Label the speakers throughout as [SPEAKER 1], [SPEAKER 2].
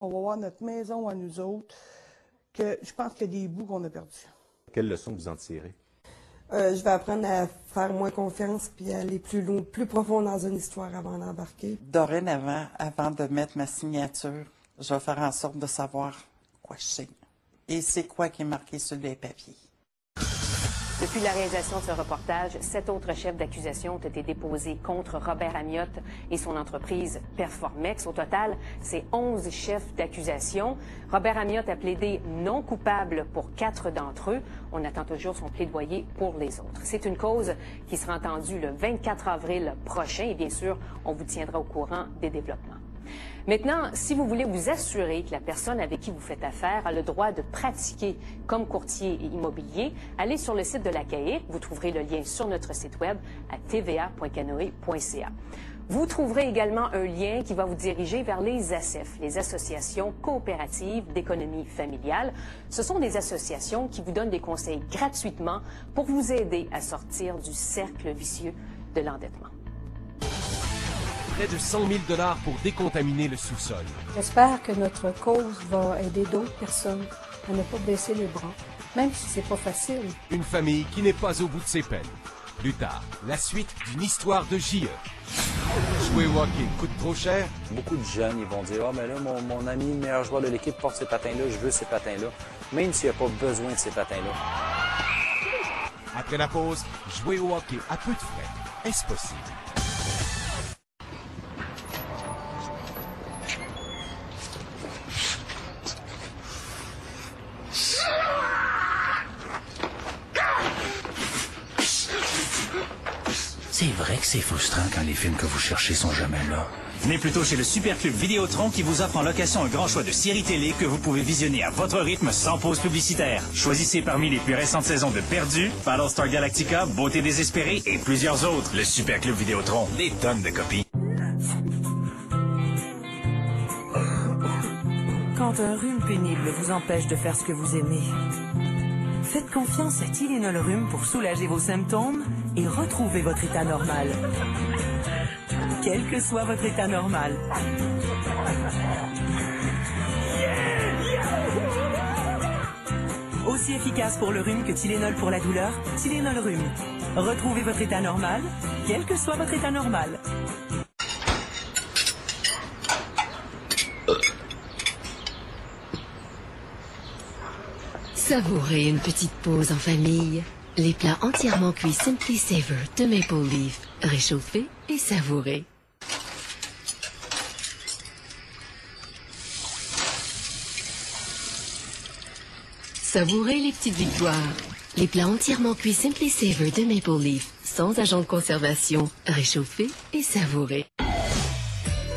[SPEAKER 1] On va voir notre maison à nous autres, que je pense qu'il y a des bouts qu'on a perdus.
[SPEAKER 2] Quelle leçon vous en tirez?
[SPEAKER 3] Je vais apprendre à faire moins confiance puis à aller plus loin, plus profond dans une histoire avant d'embarquer.
[SPEAKER 4] Dorénavant, avant de mettre ma signature, je vais faire en sorte de savoir quoi je signe et c'est quoi qui est marqué sur les papiers.
[SPEAKER 5] Depuis la réalisation de ce reportage, 7 autres chefs d'accusation ont été déposés contre Robert Amiotte et son entreprise Performex. Au total, c'est 11 chefs d'accusation. Robert Amiotte a plaidé non coupable pour 4 d'entre eux. On attend toujours son plaidoyer pour les autres. C'est une cause qui sera entendue le 24 avril prochain et bien sûr, on vous tiendra au courant des développements. Maintenant, si vous voulez vous assurer que la personne avec qui vous faites affaire a le droit de pratiquer comme courtier immobilier, allez sur le site de la CAIC. Vous trouverez le lien sur notre site web à tva.canoe.ca. Vous trouverez également un lien qui va vous diriger vers les ACEF, les associations coopératives d'économie familiale. Ce sont des associations qui vous donnent des conseils gratuitement pour vous aider à sortir du cercle vicieux de l'endettement.
[SPEAKER 6] Près de 100 000 $ pour décontaminer le sous-sol.
[SPEAKER 7] J'espère que notre cause va aider d'autres personnes à ne pas baisser les bras, même si c'est pas facile.
[SPEAKER 6] Une famille qui n'est pas au bout de ses peines. Plus tard, la suite d'une histoire de JE. Jouer au hockey coûte trop cher?
[SPEAKER 8] Beaucoup de jeunes, ils vont dire « Ah, mais là, mon ami, le meilleur joueur de l'équipe, porte ces patins-là, je veux ces patins-là. » Même s'il n'y a pas besoin de ces patins-là.
[SPEAKER 6] Après la pause, jouer au hockey à peu de frais. Est-ce possible?
[SPEAKER 9] C'est vrai que c'est frustrant quand les films que vous cherchez sont jamais là.
[SPEAKER 10] Venez plutôt chez le Super Club Vidéotron qui vous offre en location un grand choix de séries télé que vous pouvez visionner à votre rythme sans pause publicitaire. Choisissez parmi les plus récentes saisons de Perdu, Battlestar Galactica, Beauté désespérée et plusieurs autres. Le Super Club Vidéotron, des tonnes de copies.
[SPEAKER 11] Quand un rhume pénible vous empêche de faire ce que vous aimez, faites confiance à Tylenol Rhume pour soulager vos symptômes et retrouver votre état normal. Quel que soit votre état normal. Aussi efficace pour le rhume que Tylenol pour la douleur, Tylenol Rhume. Retrouvez votre état normal, quel que soit votre état normal.
[SPEAKER 12] Savourez une petite pause en famille. Les plats entièrement cuits Simply Savor de Maple Leaf. Réchauffez et savourez. Savourez les petites victoires. Les plats entièrement cuits Simply Savor de Maple Leaf. Sans agent de conservation. Réchauffez et savourez.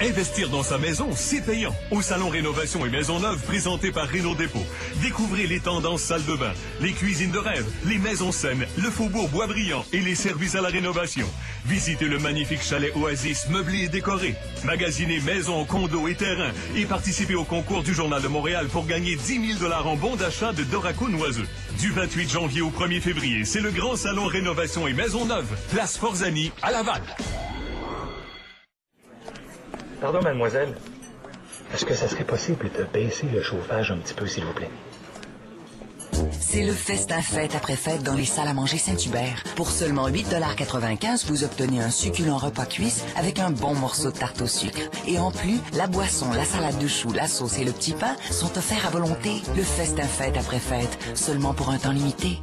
[SPEAKER 13] Investir dans sa maison, c'est payant. Au Salon Rénovation et Maisons Neuves présenté par Réno Dépôt. Découvrez les tendances salle de bain, les cuisines de rêve, les maisons saines, le faubourg Boisbriand et les services à la rénovation. Visitez le magnifique chalet Oasis meublé et décoré. Magasinez maisons, condos et terrains et participez au concours du Journal de Montréal pour gagner 10 000 $ en bons d'achat de Doraco Noiseux. Du 28 janvier au 1er février, c'est le grand Salon Rénovation et Maisons Neuves. Place Forzani à Laval.
[SPEAKER 14] Pardon, mademoiselle. Est-ce que ça serait possible de baisser le chauffage un petit peu, s'il vous plaît?
[SPEAKER 15] C'est le festin fête après fête dans les salles à manger Saint-Hubert. Pour seulement 8,95 $, vous obtenez un succulent repas cuisse avec un bon morceau de tarte au sucre. Et en plus, la boisson, la salade de choux, la sauce et le petit pain sont offerts à volonté. Le festin fête après fête, seulement pour un temps limité.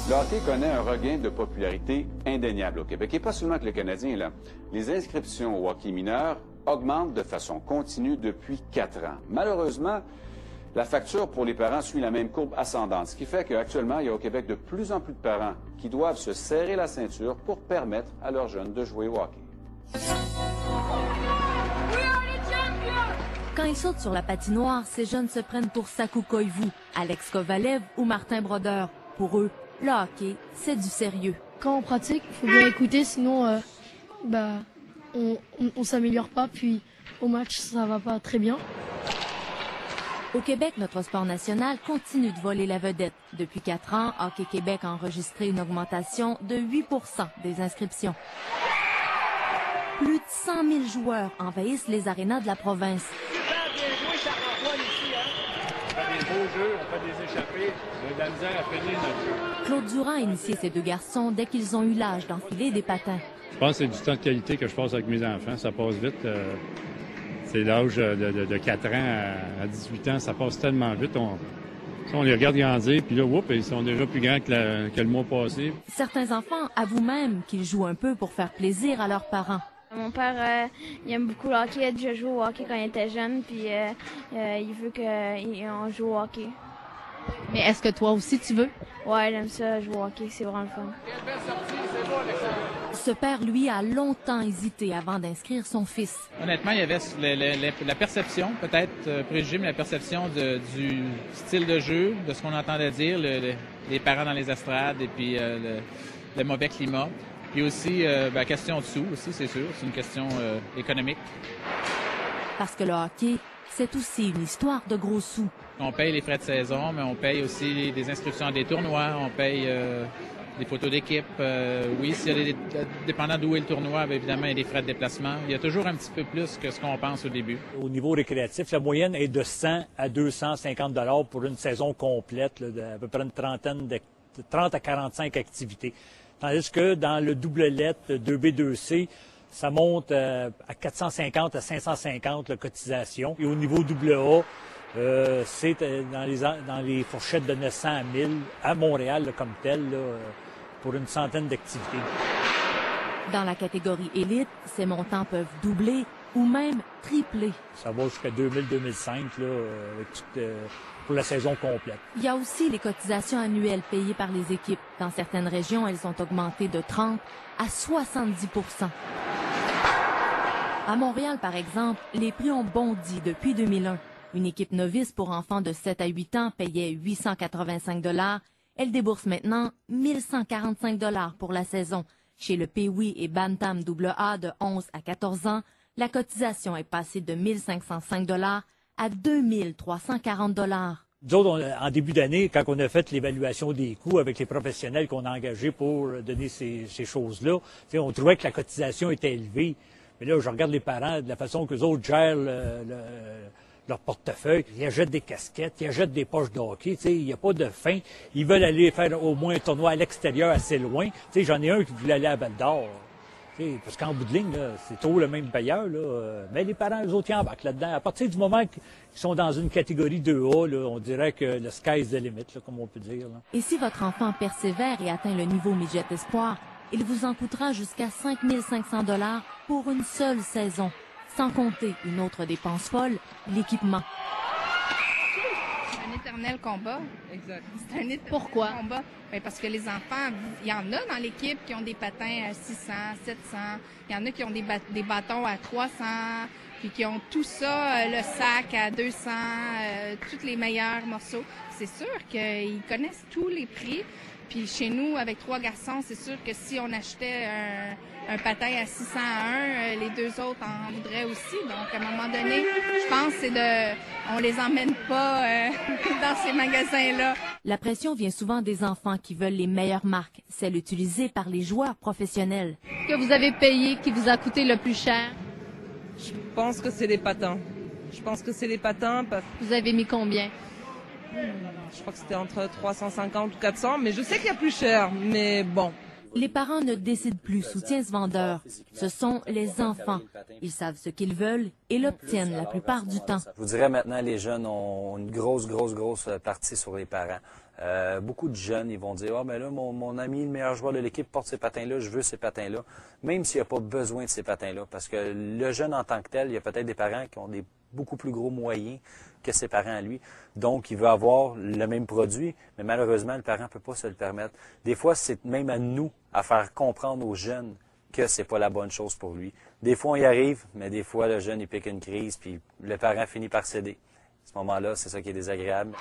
[SPEAKER 16] Le hockey connaît un regain de popularité indéniable au Québec. Et pas seulement avec le Canadien, là. Les inscriptions au hockey mineur augmentent de façon continue depuis 4 ans. Malheureusement, la facture pour les parents suit la même courbe ascendante, ce qui fait qu'actuellement, il y a au Québec de plus en plus de parents qui doivent se serrer la ceinture pour permettre à leurs jeunes de jouer au hockey.
[SPEAKER 17] Quand ils sautent sur la patinoire, ces jeunes se prennent pour Sakou Koivu, Alex Kovalev ou Martin Brodeur. Pour eux, le hockey, c'est du sérieux.
[SPEAKER 18] Quand on pratique, il faut bien écouter, sinon on s'améliore pas, puis au match, ça va pas très bien.
[SPEAKER 17] Au Québec, notre sport national continue de voler la vedette. Depuis 4 ans, Hockey Québec a enregistré une augmentation de 8 % des inscriptions. Plus de 100 000 joueurs envahissent les arénas de la province.
[SPEAKER 2] Super bien joué, Charles-Antoine, ici, hein? On fait des beaux jeux, on fait des échappées. On a de la misère à finir notre jeu.
[SPEAKER 17] Claude Durand a initié ces deux garçons dès qu'ils ont eu l'âge d'enfiler des patins.
[SPEAKER 19] Je pense que c'est du temps de qualité que je passe avec mes enfants. Ça passe vite. C'est l'âge de 4 ans à 18 ans. Ça passe tellement vite. On les regarde grandir, puis là, ils sont déjà plus grands que le mois passé.
[SPEAKER 17] Certains enfants avouent même qu'ils jouent un peu pour faire plaisir à leurs parents.
[SPEAKER 18] Mon père, il aime beaucoup le hockey. Il a déjà joué au hockey quand il était jeune, puis il veut qu'on joue au hockey.
[SPEAKER 17] Mais est-ce que toi aussi tu veux?
[SPEAKER 18] Ouais, j'aime ça, jouer au hockey, c'est vraiment le fun.
[SPEAKER 17] Ce père, lui, a longtemps hésité avant d'inscrire son fils.
[SPEAKER 20] Honnêtement, il y avait la perception, peut-être préjugée, mais la perception du style de jeu, de ce qu'on entendait dire, les parents dans les estrades et puis le mauvais climat. Puis aussi, la question de sous aussi, c'est sûr, c'est une question économique.
[SPEAKER 17] Parce que le hockey, c'est aussi une histoire de gros sous.
[SPEAKER 20] On paye les frais de saison, mais on paye aussi des inscriptions à des tournois, on paye des photos d'équipe. Oui, dépendant d'où est le tournoi, bien évidemment, il y a des frais de déplacement. Il y a toujours un petit peu plus que ce qu'on pense au début.
[SPEAKER 14] Au niveau récréatif, la moyenne est de 100 à 250 $ pour une saison complète, là, d'à peu près une trentaine de 30 à 45 activités. Tandis que dans le double lettre 2B2C, ça monte à 450 à 550 la cotisation. Et au niveau double A, c'est dans les fourchettes de 900 à 1000 à Montréal là, comme tel, là, pour une centaine d'activités.
[SPEAKER 17] Dans la catégorie élite, ces montants peuvent doubler ou même tripler.
[SPEAKER 14] Ça va jusqu'à 2000-2005 pour la saison complète.
[SPEAKER 17] Il y a aussi les cotisations annuelles payées par les équipes. Dans certaines régions, elles ont augmenté de 30 à 70 %. À Montréal, par exemple, les prix ont bondi depuis 2001. Une équipe novice pour enfants de 7 à 8 ans payait 885 $. Elle débourse maintenant 1145 $ pour la saison. Chez le Pee-Wee et Bantam AA de 11 à 14 ans, la cotisation est passée de 1505 $ à 2340 $.
[SPEAKER 14] Nous autres, en début d'année, quand on a fait l'évaluation des coûts avec les professionnels qu'on a engagés pour donner ces choses-là, on trouvait que la cotisation était élevée. Mais là, je regarde les parents, de la façon que les autres gèrent leur portefeuille. Ils achètent des casquettes, ils achètent des poches de hockey. Il n'y a pas de fin. Ils veulent aller faire au moins un tournoi à l'extérieur assez loin. J'en ai un qui voulait aller à Val-d'Or. Parce qu'en bout de ligne, c'est toujours le même payeur. Là. Mais les parents, eux autres, ils embarquent là-dedans. À partir du moment qu'ils sont dans une catégorie 2A, là, on dirait que le sky's the limit, là, comme on peut dire. Là.
[SPEAKER 17] Et si votre enfant persévère et atteint le niveau Midget Espoir, il vous en coûtera jusqu'à 5 500 $ pour une seule saison. Sans compter une autre dépense folle, l'équipement.
[SPEAKER 21] C'est un éternel combat.
[SPEAKER 22] Exact.
[SPEAKER 21] C'est un éternel
[SPEAKER 22] Pourquoi?
[SPEAKER 21] combat. Bien, parce que les enfants, il y en a dans l'équipe qui ont des patins à 600, 700. Il y en a qui ont des bâtons à 300, puis qui ont tout ça, le sac à 200, tous les meilleurs morceaux. C'est sûr qu'ils connaissent tous les prix. Puis chez nous, avec 3 garçons, c'est sûr que si on achetait un patin à 601, les 2 autres en voudraient aussi. Donc, à un moment donné, je pense que on les emmène pas dans ces magasins-là.
[SPEAKER 17] La pression vient souvent des enfants qui veulent les meilleures marques, celles utilisées par les joueurs professionnels.
[SPEAKER 22] Ce que vous avez payé, qui vous a coûté le plus cher?
[SPEAKER 23] Je pense que c'est les patins.
[SPEAKER 22] Vous avez mis combien?
[SPEAKER 23] Je crois que c'était entre 350 ou 400, mais je sais qu'il y a plus cher, mais bon.
[SPEAKER 17] Les parents ne décident plus soutien ce vendeur. Ce sont les enfants. Ils savent ce qu'ils veulent et l'obtiennent la plupart du temps.
[SPEAKER 8] Je vous dirais maintenant, les jeunes ont une grosse partie sur les parents. Beaucoup de jeunes, ils vont dire « Ah, ben là, mon ami, le meilleur joueur de l'équipe, porte ces patins-là, je veux ces patins-là. » Même s'il n'y a pas besoin de ces patins-là. Parce que le jeune en tant que tel, il y a peut-être des parents qui ont des beaucoup plus gros moyens que ses parents à lui. Donc, il veut avoir le même produit, mais malheureusement, le parent ne peut pas se le permettre. Des fois, c'est même à nous à faire comprendre aux jeunes que c'est pas la bonne chose pour lui. Des fois, on y arrive, mais des fois, le jeune, il pique une crise, puis le parent finit par céder. À ce moment-là, c'est ça qui est désagréable.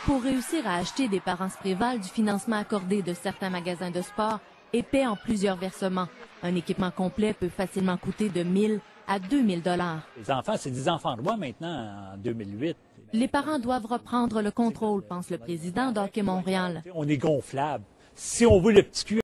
[SPEAKER 17] Pour réussir à acheter, des parents se prévalent du financement accordé de certains magasins de sport et paient en plusieurs versements. Un équipement complet peut facilement coûter de 1 000 à 2 000 $.
[SPEAKER 14] Les enfants, c'est des enfants de roi maintenant, en 2008.
[SPEAKER 17] Les parents doivent reprendre le contrôle, pense le président d'Hockey Montréal.
[SPEAKER 14] On est gonflable. Si on veut le petit cul